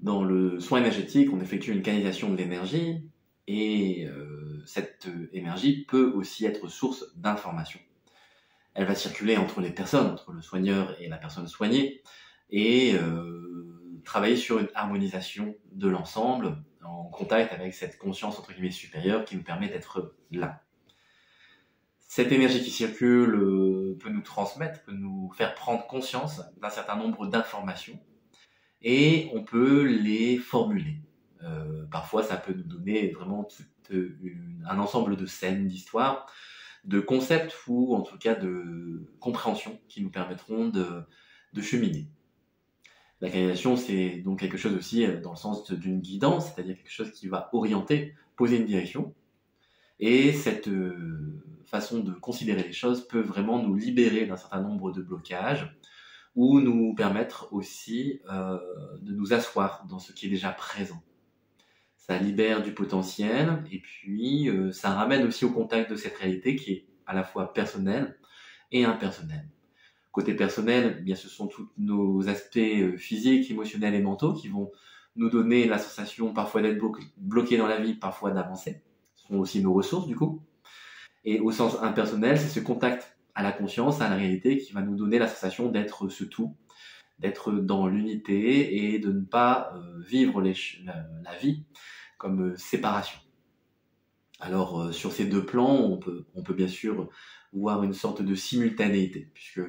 Dans le soin énergétique, on effectue une canalisation de l'énergie et cette énergie peut aussi être source d'information. Elle va circuler entre les personnes, entre le soigneur et la personne soignée, et travailler sur une harmonisation de l'ensemble, en contact avec cette conscience entre guillemets supérieure qui nous permet d'être là. Cette énergie qui circule peut nous transmettre, peut nous faire prendre conscience d'un certain nombre d'informations, et on peut les formuler. Parfois, ça peut nous donner vraiment un ensemble de scènes, d'histoires, de concepts ou en tout cas de compréhension qui nous permettront de cheminer. La canalisation, c'est donc quelque chose aussi dans le sens d'une guidance, c'est-à-dire quelque chose qui va orienter, poser une direction. Et cette façon de considérer les choses peut vraiment nous libérer d'un certain nombre de blocages ou nous permettre aussi de nous asseoir dans ce qui est déjà présent. Ça libère du potentiel et puis ça ramène aussi au contact de cette réalité qui est à la fois personnelle et impersonnelle. Côté personnel, eh bien, ce sont tous nos aspects physiques, émotionnels et mentaux qui vont nous donner la sensation parfois d'être bloqués dans la vie, parfois d'avancer. Ce sont aussi nos ressources du coup. Et au sens impersonnel, c'est ce contact à la conscience, à la réalité qui va nous donner la sensation d'être ce tout, d'être dans l'unité et de ne pas vivre la vie comme séparation. Alors sur ces deux plans, on peut bien sûr voir une sorte de simultanéité, puisque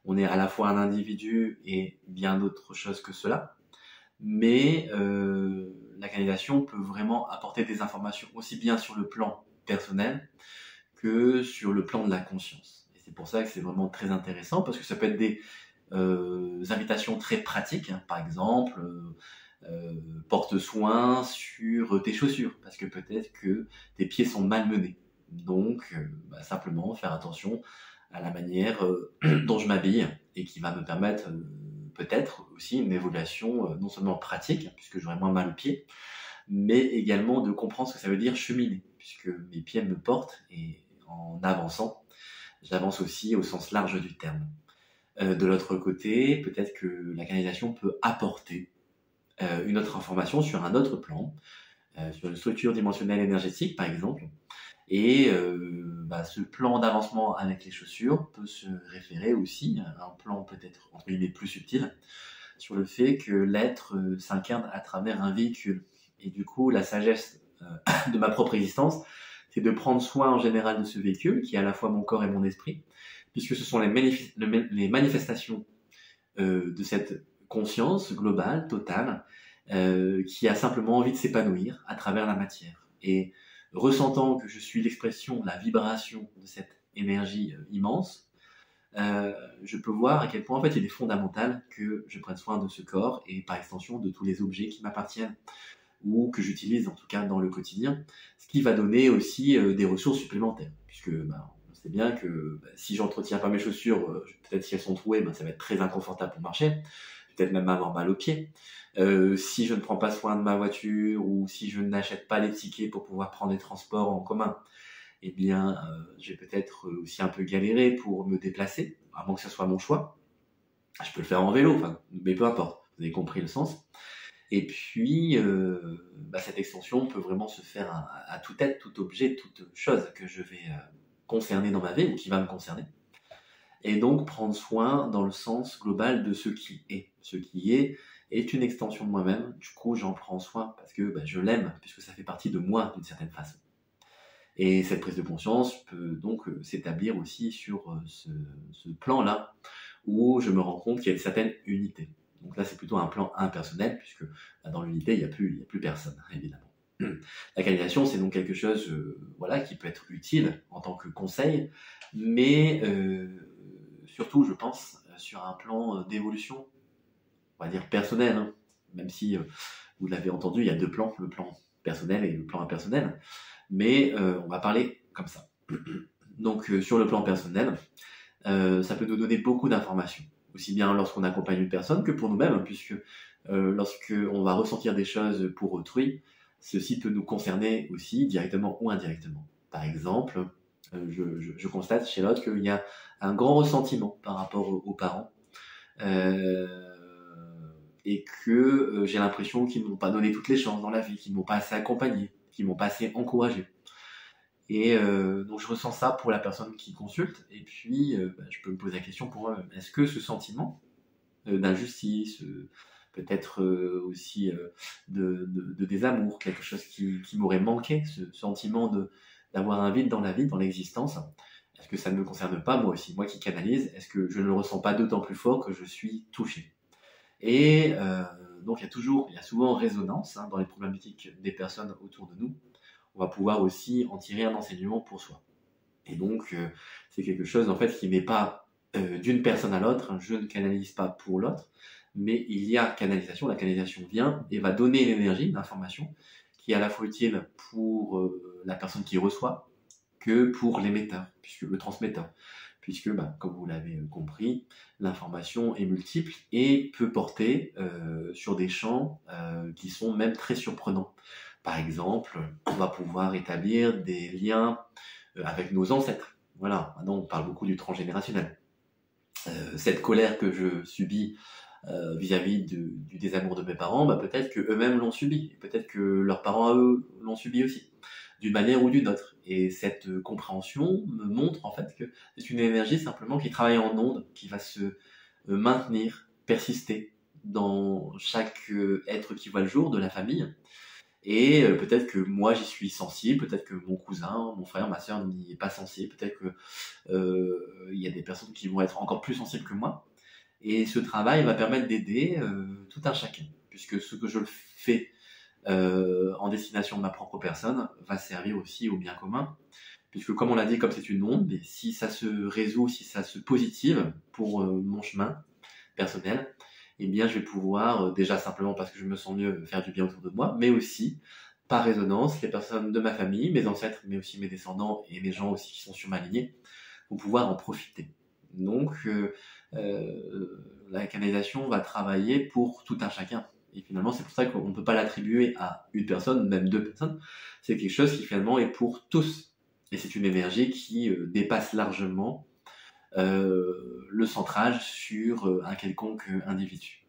on est à la fois un individu et bien d'autres choses que cela, mais la canalisation peut vraiment apporter des informations aussi bien sur le plan personnel que sur le plan de la conscience. Et c'est pour ça que c'est vraiment très intéressant, parce que ça peut être des invitations très pratiques, hein, par exemple porte soin sur tes chaussures, parce que peut-être que tes pieds sont malmenés. Donc simplement faire attention à la manière dont je m'habille, et qui va me permettre peut-être aussi une évolution non seulement pratique, puisque j'aurai moins mal aux pieds, mais également de comprendre ce que ça veut dire cheminer, puisque mes pieds me portent, et en avançant, j'avance aussi au sens large du terme. De l'autre côté, peut-être que la canalisation peut apporter une autre information sur un autre plan, sur une structure dimensionnelle énergétique par exemple, et ce plan d'avancement avec les chaussures peut se référer aussi à un plan peut-être entre guillemets plus subtil, sur le fait que l'être s'incarne à travers un véhicule. Et du coup, la sagesse de ma propre existence, c'est de prendre soin en général de ce véhicule, qui est à la fois mon corps et mon esprit, puisque ce sont les manifestations de cette conscience globale, totale, qui a simplement envie de s'épanouir à travers la matière. Et ressentant que je suis l'expression, la vibration de cette énergie immense, je peux voir à quel point en fait il est fondamental que je prenne soin de ce corps et par extension de tous les objets qui m'appartiennent ou que j'utilise en tout cas dans le quotidien, ce qui va donner aussi des ressources supplémentaires, puisque on sait bien que si j'entretiens pas mes chaussures, peut-être si elles sont trouées, ça va être très inconfortable pour marcher, peut-être même avoir mal aux pieds. Si je ne prends pas soin de ma voiture ou si je n'achète pas les tickets pour pouvoir prendre les transports en commun, eh bien, je vais peut-être aussi un peu galérer pour me déplacer, à moins que ce soit mon choix. Je peux le faire en vélo, mais peu importe, vous avez compris le sens. Et puis, cette extension peut vraiment se faire à tout être, tout objet, toute chose que je vais concerner dans ma vie ou qui va me concerner. Et donc prendre soin dans le sens global de ce qui est. Ce qui est une extension de moi-même, du coup j'en prends soin parce que je l'aime, puisque ça fait partie de moi d'une certaine façon. Et cette prise de conscience peut donc s'établir aussi sur ce plan-là, où je me rends compte qu'il y a une certaine unité. Donc là c'est plutôt un plan impersonnel, puisque dans l'unité il n'y a plus personne, évidemment. La canalisation, c'est donc quelque chose qui peut être utile en tant que conseil, mais surtout, je pense, sur un plan d'évolution, on va dire personnel, hein. Même si, vous l'avez entendu, il y a deux plans, le plan personnel et le plan impersonnel, mais on va parler comme ça. Donc sur le plan personnel, ça peut nous donner beaucoup d'informations, aussi bien lorsqu'on accompagne une personne que pour nous-mêmes, puisque lorsqu'on va ressentir des choses pour autrui, ceci peut nous concerner aussi directement ou indirectement. Par exemple, je constate chez l'autre qu'il y a un grand ressentiment par rapport aux parents, et que j'ai l'impression qu'ils ne m'ont pas donné toutes les chances dans la vie, qu'ils ne m'ont pas assez accompagné, qu'ils ne m'ont pas assez encouragé. Et donc je ressens ça pour la personne qui consulte, et puis je peux me poser la question pour moi-même. Est-ce que ce sentiment d'injustice, peut-être aussi de désamour, quelque chose qui m'aurait manqué, ce sentiment d'avoir un vide dans la vie, dans l'existence, est-ce que ça ne me concerne pas moi aussi, moi qui canalise, est-ce que je ne le ressens pas d'autant plus fort que je suis touché? Et donc il y a souvent résonance dans les problématiques des personnes autour de nous. On va pouvoir aussi en tirer un enseignement pour soi. Et donc c'est quelque chose en fait qui n'est pas d'une personne à l'autre, je ne canalise pas pour l'autre, mais il y a canalisation, la canalisation vient et va donner une énergie, une information, qui est à la fois utile pour la personne qui reçoit que pour l'émetteur, puisque le transmetteur, puisque comme vous l'avez compris, l'information est multiple et peut porter sur des champs qui sont même très surprenants. Par exemple, on va pouvoir établir des liens avec nos ancêtres. Voilà, maintenant on parle beaucoup du transgénérationnel. Cette colère que je subis vis-à-vis du désamour de mes parents, peut-être que eux-mêmes l'ont subi, peut-être que leurs parents à eux l'ont subi aussi, d'une manière ou d'une autre. Et cette compréhension me montre en fait que c'est une énergie simplement qui travaille en ondes, qui va se maintenir, persister dans chaque être qui voit le jour de la famille. Et peut-être que moi j'y suis sensible, peut-être que mon cousin, mon frère, ma sœur n'y est pas sensible, peut-être que il y a des personnes qui vont être encore plus sensibles que moi. Et ce travail va permettre d'aider tout un chacun, puisque ce que je fais en destination de ma propre personne va servir aussi au bien commun, puisque comme on l'a dit, comme c'est une onde, et si ça se résout, si ça se positive pour mon chemin personnel, eh bien je vais pouvoir, déjà simplement parce que je me sens mieux, faire du bien autour de moi, mais aussi par résonance, les personnes de ma famille, mes ancêtres, mais aussi mes descendants et les gens aussi qui sont sur ma lignée, vont pouvoir en profiter. Donc la canalisation va travailler pour tout un chacun. Et finalement, c'est pour ça qu'on ne peut pas l'attribuer à une personne, même deux personnes. C'est quelque chose qui finalement est pour tous. Et c'est une énergie qui dépasse largement le centrage sur un quelconque individu.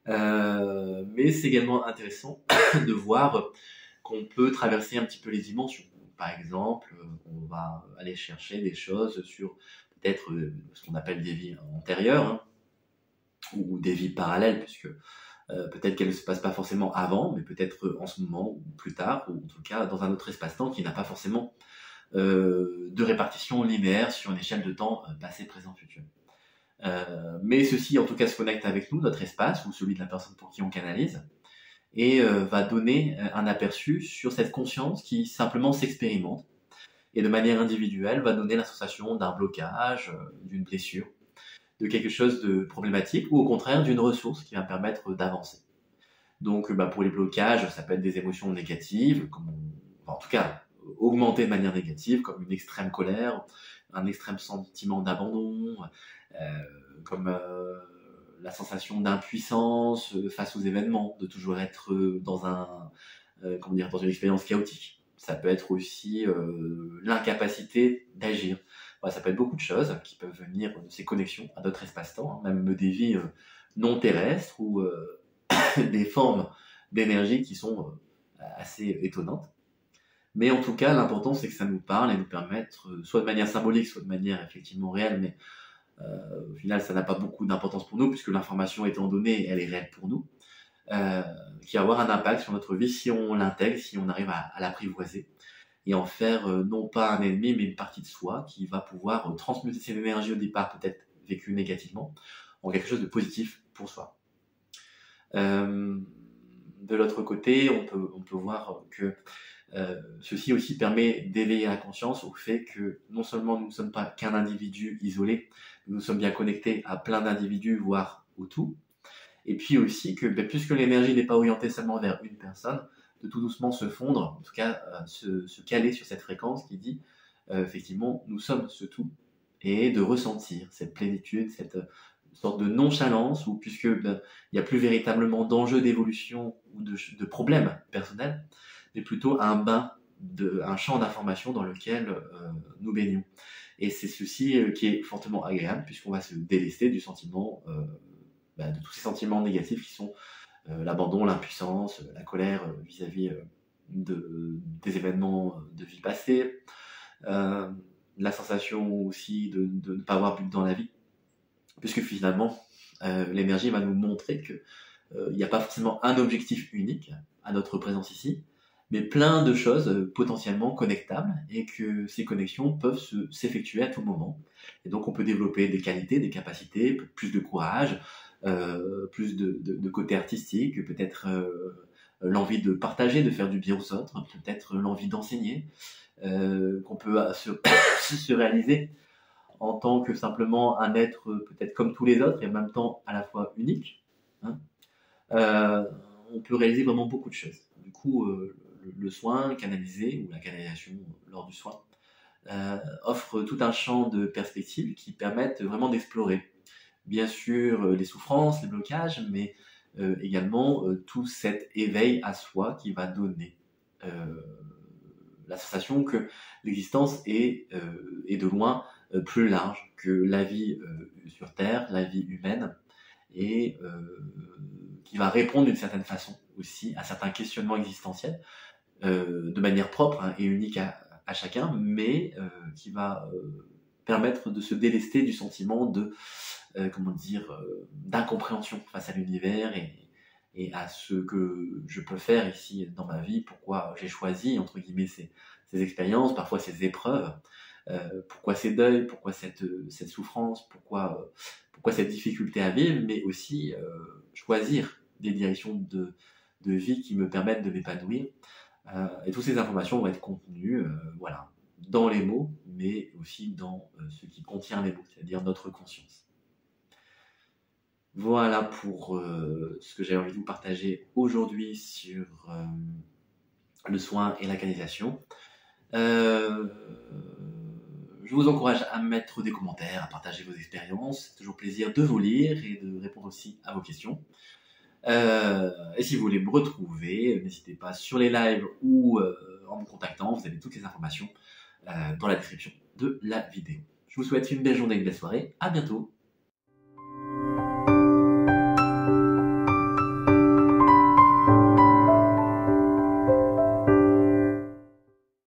Mais c'est également intéressant de voir qu'on peut traverser un petit peu les dimensions. Par exemple, on va aller chercher des choses sur peut-être ce qu'on appelle des vies antérieures, ou des vies parallèles, puisque peut-être qu'elles ne se passent pas forcément avant, mais peut-être en ce moment, ou plus tard, ou en tout cas dans un autre espace-temps qui n'a pas forcément de répartition linéaire sur une échelle de temps passé, présent, futur. Mais ceci, en tout cas, se connecte avec nous, notre espace, ou celui de la personne pour qui on canalise, et va donner un aperçu sur cette conscience qui simplement s'expérimente, et de manière individuelle va donner la sensation d'un blocage, d'une blessure, de quelque chose de problématique, ou au contraire d'une ressource qui va permettre d'avancer. Donc pour les blocages, ça peut être des émotions négatives, en tout cas augmentées de manière négative, comme une extrême colère, un extrême sentiment d'abandon, comme la sensation d'impuissance face aux événements, de toujours être dans dans une expérience chaotique. Ça peut être aussi l'incapacité d'agir. Voilà, ça peut être beaucoup de choses qui peuvent venir de ces connexions à d'autres espaces-temps, même des vies non terrestres ou des formes d'énergie qui sont assez étonnantes. Mais en tout cas, l'important c'est que ça nous parle et nous permette, soit de manière symbolique, soit de manière effectivement réelle, mais au final ça n'a pas beaucoup d'importance pour nous, puisque l'information étant donnée, elle est réelle pour nous, qui va avoir un impact sur notre vie si on l'intègre, si on arrive à l'apprivoiser, et en faire non pas un ennemi, mais une partie de soi, qui va pouvoir transmuter cette énergie au départ peut-être vécue négativement, en quelque chose de positif pour soi. De l'autre côté, on peut voir que ceci aussi permet d'éveiller la conscience au fait que non seulement nous ne sommes pas qu'un individu isolé, nous sommes bien connectés à plein d'individus, voire au tout. Et puis aussi que puisque l'énergie n'est pas orientée seulement vers une personne, de tout doucement se fondre, en tout cas se caler sur cette fréquence qui dit effectivement nous sommes ce tout, et de ressentir cette plénitude, cette sorte de nonchalance, où puisque il n'y a plus véritablement d'enjeux d'évolution ou de problèmes personnels, mais plutôt un champ d'information dans lequel nous baignons. Et c'est ceci qui est fortement agréable, puisqu'on va se délester du sentiment de tous ces sentiments négatifs qui sont l'abandon, l'impuissance, la colère vis-à-vis des événements de vie passée, la sensation aussi de ne pas avoir but dans la vie, puisque finalement, l'énergie va nous montrer que il n'y a pas forcément un objectif unique à notre présence ici, mais plein de choses potentiellement connectables, et que ces connexions peuvent s'effectuer à tout moment. Et donc on peut développer des qualités, des capacités, plus de courage, plus de côté artistique, peut-être l'envie de partager, de faire du bien aux autres, peut-être l'envie d'enseigner, qu'on peut se réaliser en tant que simplement un être peut-être comme tous les autres et en même temps à la fois unique. Hein. On peut réaliser vraiment beaucoup de choses. Du coup, le soin canalisé ou la canalisation lors du soin offre tout un champ de perspectives qui permettent vraiment d'explorer, bien sûr, les souffrances, les blocages, mais également tout cet éveil à soi qui va donner la sensation que l'existence est de loin plus large que la vie sur Terre, la vie humaine, et qui va répondre d'une certaine façon aussi à certains questionnements existentiels de manière propre, hein, et unique à chacun, mais qui va permettre de se délester du sentiment de d'incompréhension face à l'univers et à ce que je peux faire ici dans ma vie, pourquoi j'ai choisi entre guillemets ces expériences, parfois ces épreuves, pourquoi ces deuils, pourquoi cette souffrance, pourquoi cette difficulté à vivre, mais aussi choisir des directions de vie qui me permettent de m'épanouir. Et toutes ces informations vont être contenues voilà, dans les mots, mais aussi dans ce qui contient les mots, c'est-à-dire notre conscience. Voilà pour ce que j'avais envie de vous partager aujourd'hui sur le soin et la canalisation. Je vous encourage à mettre des commentaires, à partager vos expériences. C'est toujours plaisir de vous lire et de répondre aussi à vos questions. Et si vous voulez me retrouver, n'hésitez pas sur les lives ou en me contactant. Vous avez toutes les informations dans la description de la vidéo. Je vous souhaite une belle journée, une belle soirée. À bientôt.